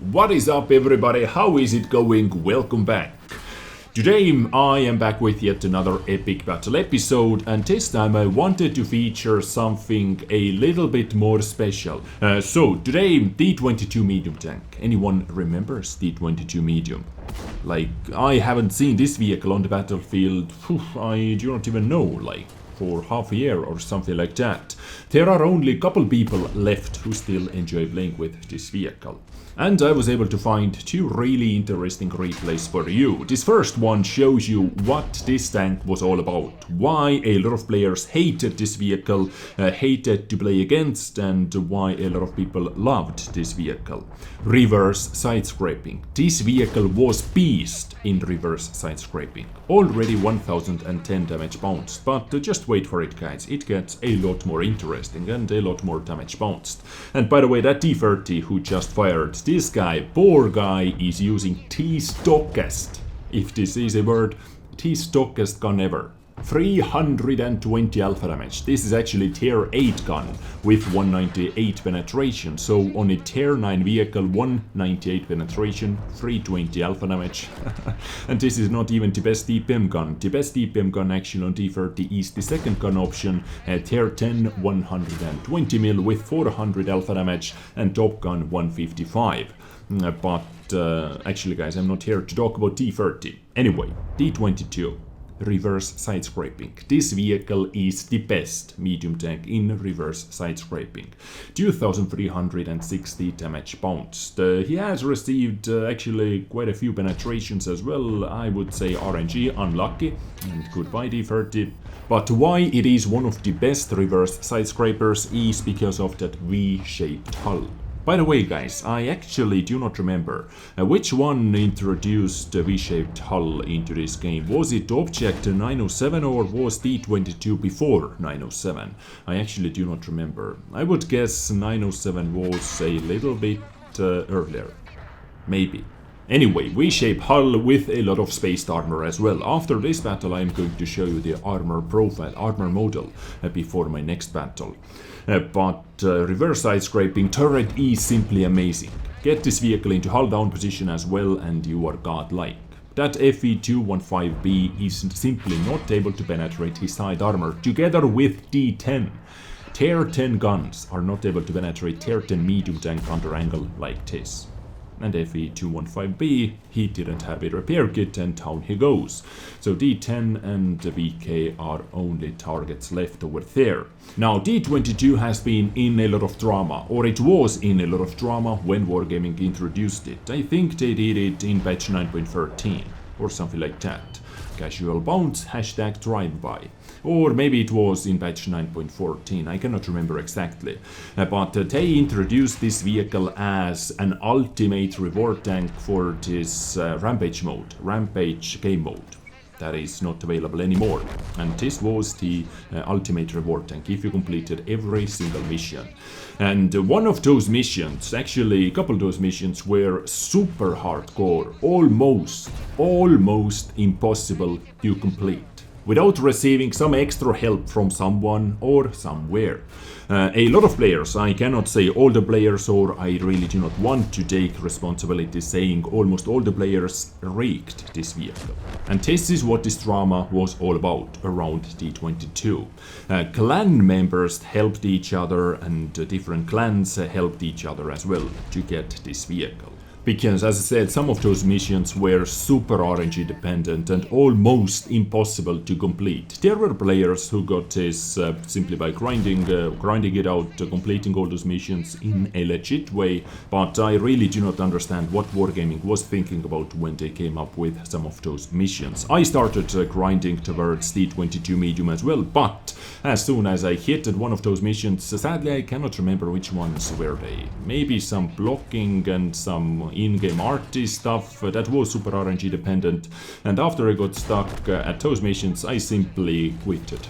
What is up, everybody? How is it going? Welcome back. Today I am back with yet another epic battle episode, and this time I wanted to feature something a little bit more special. So today, T-22 medium tank. Anyone remembers T-22 medium? Like, I haven't seen this vehicle on the battlefield, I do not even know, like, for half a year or something like that. There are only a couple people left who still enjoy playing with this vehicle. And I was able to find two really interesting replays for you. This first one shows you what this tank was all about, why a lot of players hated this vehicle, hated to play against, and why a lot of people loved this vehicle. Reverse side scraping. This vehicle was beast in reverse side scraping. Already 1010 damage bounced, but just wait for it, guys. It gets a lot more interesting and a lot more damage bounced. And by the way, that T-30 who just fired, this guy, poor guy, is using T-stockest, if this is a word, T-stockest gun ever. 320 alpha damage. This is actually tier 8 gun with 198 penetration. So on a tier 9 vehicle, 198 penetration, 320 alpha damage. And this is not even the best DPM gun. The best DPM gun actually on T-30 is the second gun option, tier 10, 120 mil with 400 alpha damage, and top gun 155. But actually, guys, I'm not here to talk about T-30. Anyway, T-22. Reverse side scraping. This vehicle is the best medium tank in reverse side scraping. 2360 damage bounced. He has received actually quite a few penetrations as well. I would say RNG, unlucky, and goodbye T-30. But why it is one of the best reverse side scrapers is because of that V-shaped hull. By the way, guys, I actually do not remember which one introduced the V-shaped hull into this game. Was it Object 907 or was T-22 before 907? I actually do not remember. I would guess 907 was a little bit earlier. Maybe. Anyway, V-shaped hull with a lot of spaced armor as well. After this battle I am going to show you the armor profile, armor model before my next battle. But reverse side scraping turret is simply amazing. Get this vehicle into hull down position as well and you are godlike. That FE215B is simply not able to penetrate his side armor together with D10. Tier 10 guns are not able to penetrate tier 10 medium tank under angle like this. And FE215B, he didn't have a repair kit and down he goes. So D10 and VK are only targets left over there. Now T-22 has been in a lot of drama, or it was in a lot of drama when Wargaming introduced it. I think they did it in patch 9.13 or something like that. Casual bounce, hashtag drive-by. Or maybe it was in patch 9.14, I cannot remember exactly. But they introduced this vehicle as an ultimate reward tank for this Rampage mode, Rampage game mode. That is not available anymore. And this was the ultimate reward tank if you completed every single mission. And one of those missions, actually a couple of those missions were super hardcore, almost impossible to complete without receiving some extra help from someone or somewhere. A lot of players, I cannot say all the players, or I really do not want to take responsibility saying almost all the players raked this vehicle. And this is what this drama was all about around T-22. Clan members helped each other and different clans helped each other as well to get this vehicle. Because, as I said, some of those missions were super RNG dependent and almost impossible to complete. There were players who got this simply by grinding it out, completing all those missions in a legit way, but I really do not understand what Wargaming was thinking about when they came up with some of those missions. I started grinding towards T-22 medium as well, but as soon as I hit one of those missions, sadly I cannot remember which ones were they. Maybe some blocking and some in-game arty stuff that was super RNG dependent, and after I got stuck at those missions I simply quitted.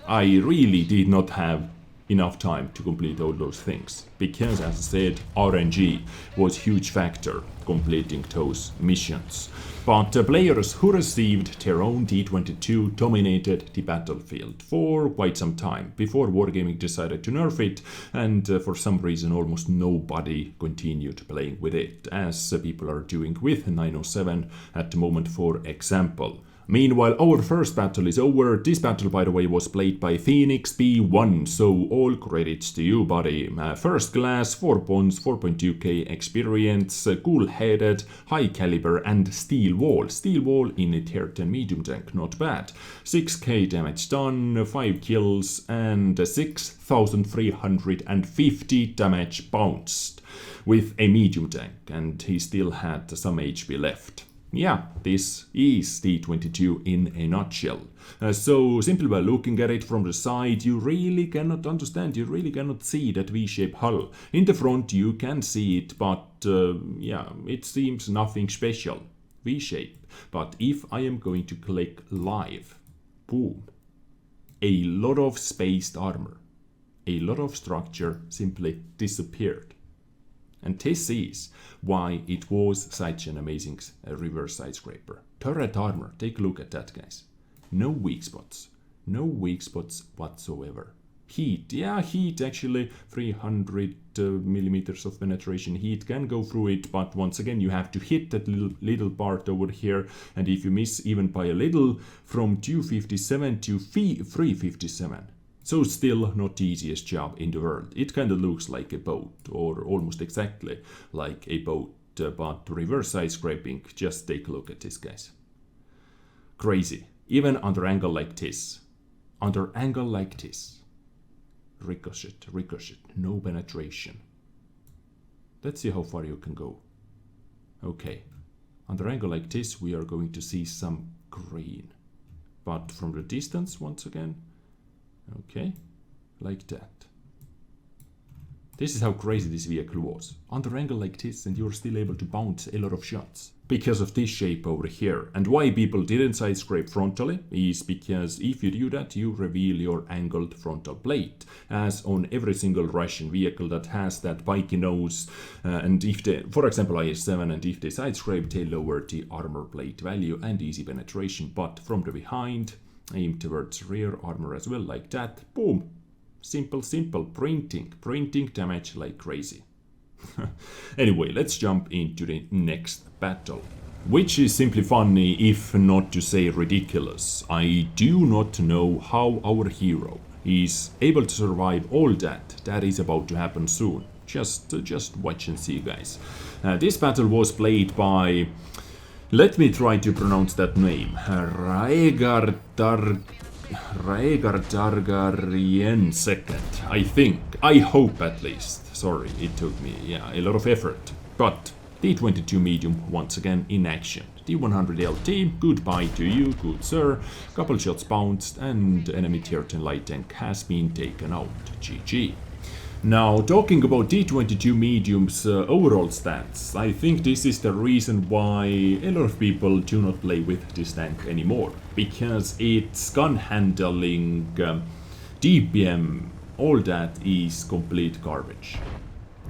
I really did not have enough time to complete all those things, because as I said, RNG was a huge factor completing those missions. But players who received their own T-22 dominated the battlefield for quite some time before Wargaming decided to nerf it, and for some reason almost nobody continued playing with it, as people are doing with 907 at the moment, for example. Meanwhile, our first battle is over. This battle, by the way, was played by Phoenix B1, so all credits to you, buddy. First class, 4 points, 4.2k experience, cool-headed, high caliber, and steel wall. Steel wall in a tier 10 medium tank, not bad. 6k damage done, 5 kills, and 6,350 damage bounced with a medium tank, and he still had some HP left. Yeah, this is T-22 in a nutshell. So simply by looking at it from the side, you really cannot understand, you really cannot see that V-shaped hull. In the front you can see it, but yeah, it seems nothing special. V-shape. But if I am going to click live, boom, a lot of spaced armor, a lot of structure simply disappeared. And this is why it was such an amazing reverse side scraper. Turret armor, take a look at that, guys. No weak spots. No weak spots whatsoever. Heat, yeah, heat actually, 300 millimeters of penetration. Heat can go through it, but once again you have to hit that little part over here, and if you miss even by a little, from 257 to 357. So still not the easiest job in the world. It kind of looks like a boat, or almost exactly like a boat, but reverse side scraping, just take a look at this, guys. Crazy. Even under angle like this. Under angle like this. Ricochet, ricochet, no penetration. Let's see how far you can go. Okay. Under angle like this we are going to see some green. But from the distance, once again, okay, like that. This is how crazy this vehicle was. Under angle like this, and you're still able to bounce a lot of shots. Because of this shape over here. And why people didn't side scrape frontally is because if you do that, you reveal your angled frontal plate. As on every single Russian vehicle that has that pikey nose. And if they, for example IS-7, and if they side scrape, they lower the armor plate value and easy penetration. But from the behind, aim towards rear armor as well, like that. Boom. Simple, simple. Printing damage like crazy. Anyway, let's jump into the next battle. Which is simply funny, if not to say ridiculous. I do not know how our hero is able to survive all that is about to happen soon. Just watch and see, guys. This battle was played by... Let me try to pronounce that name. Raegar Targaryen second, I think. I hope at least. Sorry, it took me, a lot of effort. But T-22 medium once again in action. T-100 LT, goodbye to you, good sir. Couple shots bounced and enemy tier 10 light tank has been taken out. GG. Now, talking about T-22 medium's overall stats, I think this is the reason why a lot of people do not play with this tank anymore. Because its gun handling, DPM, all that is complete garbage.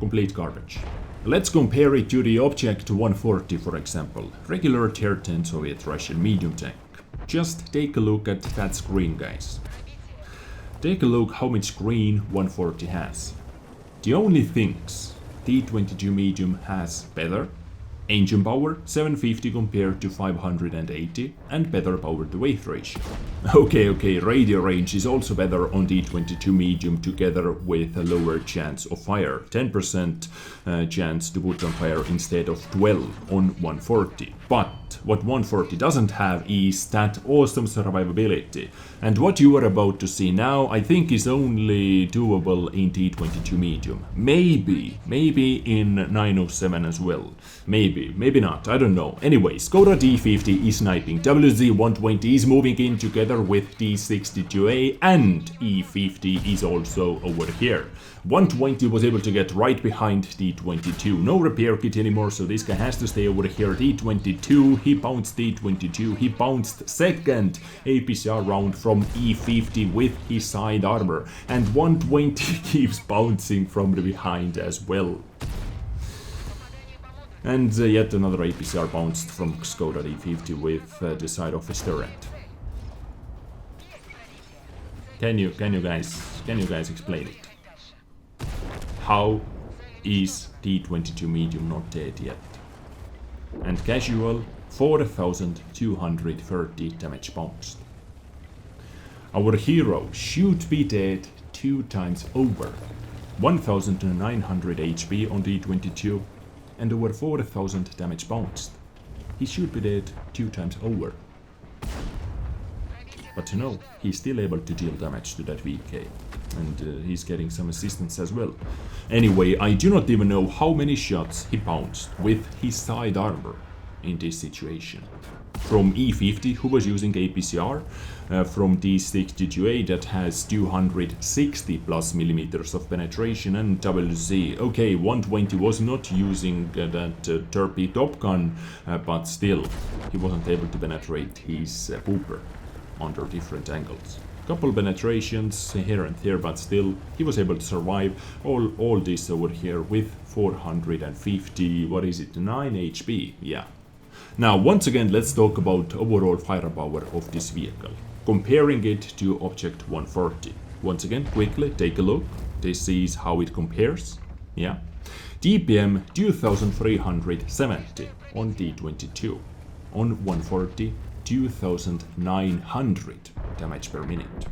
Complete garbage. Let's compare it to the Object 140, for example. Regular tier 10 Soviet-Russian medium tank. Just take a look at that screen, guys. Take a look how much green 140 has. The only things T-22 medium has better: engine power 750 compared to 580, and better power to weight ratio. Okay, radio range is also better on T-22 medium, together with a lower chance of fire, 10% chance to put on fire instead of 12 on 140. But what 140 doesn't have is that awesome survivability. And what you are about to see now, I think, is only doable in T-22 medium. Maybe in 907 as well. Maybe not, I don't know. Anyways, Skoda D50 is sniping. WZ-120 is moving in together with D62A, and E50 is also over here. 120 was able to get right behind T-22. No repair kit anymore, so this guy has to stay over here. T-22, he bounced T-22, he bounced second APCR round from E-50 with his side armor. And 120 keeps bouncing from the behind as well. And yet another APCR bounced from Skoda E-50 with the side of his turret. Can you guys explain it? How is T-22 medium not dead yet? And casual, 4,230 damage bounced. Our hero should be dead 2 times over. 1,900 HP on T-22 and over 4,000 damage bounced. He should be dead 2 times over. But no, he's still able to deal damage to that VK. And he's getting some assistance as well. Anyway, I do not even know how many shots he bounced with his side armor in this situation. From E50, who was using APCR, from T-62A that has 260 plus millimeters of penetration, and WZ. Okay, 120 was not using that Terpy Top Gun, but still, he wasn't able to penetrate his pooper under different angles. Couple penetrations here and there, but still he was able to survive all this over here with 450, what is it, 9 HP, yeah. Now once again let's talk about overall firepower of this vehicle, comparing it to Object 140. Once again, quickly take a look, this is how it compares, yeah. DPM 2370 on T-22, on 140 2,900 damage per minute.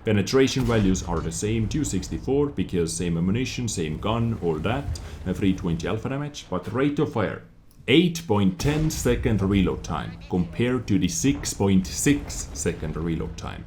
Penetration values are the same, 264, because same ammunition, same gun, all that, 320 alpha damage, but rate of fire 8.10 second reload time compared to the 6.6 second reload time.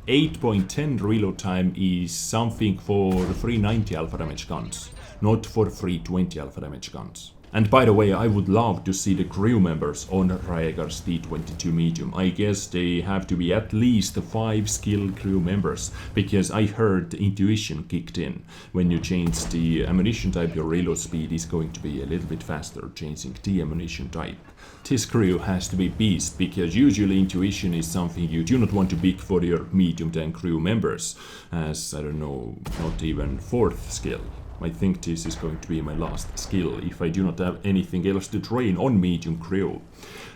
8.10 reload time is something for 390 alpha damage guns, not for 320 alpha damage guns. And by the way, I would love to see the crew members on Raeger's T-22 medium. I guess they have to be at least 5 skilled crew members, because I heard intuition kicked in. When you change the ammunition type, your reload speed is going to be a little bit faster, changing the ammunition type. This crew has to be beast, because usually intuition is something you do not want to pick for your medium tank crew members, as, I don't know, not even 4th skill. I think this is going to be my last skill if I do not have anything else to train on medium crew.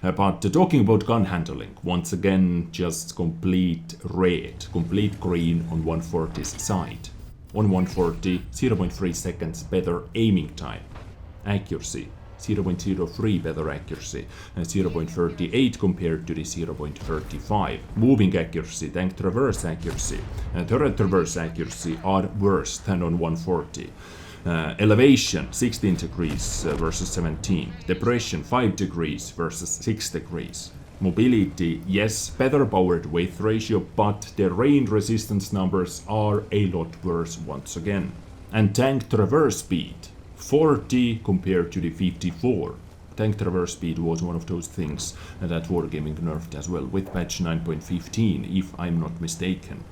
But talking about gun handling, once again just complete red, complete green on 140's side. On 140, 0.3 seconds better aiming time. Accuracy, 0.03 better accuracy, 0.38 compared to the 0.35. Moving accuracy, tank traverse accuracy, turret traverse accuracy are worse than on 140. Elevation 16 degrees versus 17. Depression 5 degrees versus 6 degrees. Mobility, yes, better power to weight ratio, but the rain resistance numbers are a lot worse once again. And tank traverse speed 40 compared to the 54. Tank traverse speed was one of those things that Wargaming nerfed as well with patch 9.15, if I'm not mistaken.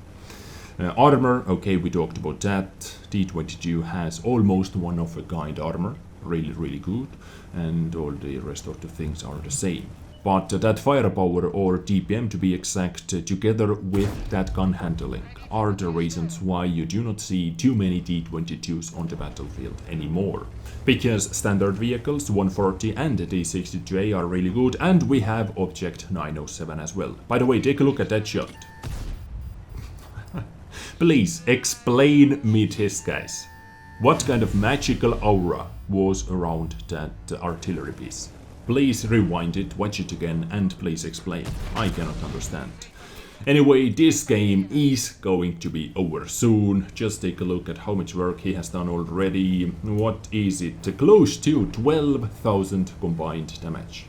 Armor, okay, we talked about that. T-22 has almost one-of-a-kind armor, really good, and all the rest of the things are the same. But that firepower, or DPM to be exact, together with that gun handling, are the reasons why you do not see too many T-22s on the battlefield anymore. Because standard vehicles, 140 and the T-62A are really good, and we have Object 907 as well. By the way, take a look at that shot. Please, explain me this, guys. What kind of magical aura was around that artillery piece? Please rewind it, watch it again, and please explain. I cannot understand. Anyway, this game is going to be over soon. Just take a look at how much work he has done already. What is it? Close to 12,000 combined damage.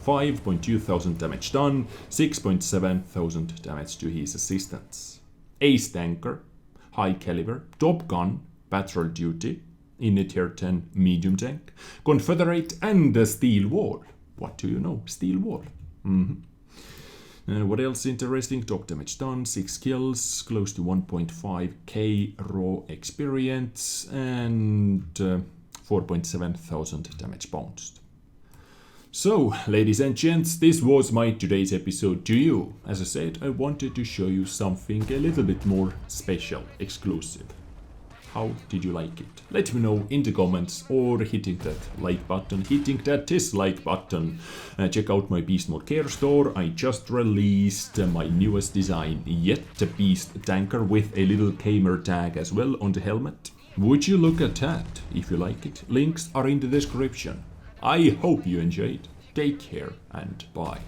5.2 thousand damage done, 6.7 thousand damage to his assistants. Ace tanker, high caliber, top gun, patrol duty, in a tier 10 medium tank, Confederate and the steel wall. What do you know? Steel wall. What else interesting? Top damage done, 6 kills, close to 1.5k raw experience, and 4.7 thousand damage bounced. So, ladies and gents, this was my today's episode to you. As I said, I wanted to show you something a little bit more special, exclusive. How did you like it? Let me know in the comments or hitting that like button, hitting that dislike button. Check out my Beast Mode Care store. I just released my newest design yet, the Beast Tanker with a little gamer tag as well on the helmet. Would you look at that? If you like it, links are in the description. I hope you enjoyed. Take care and bye.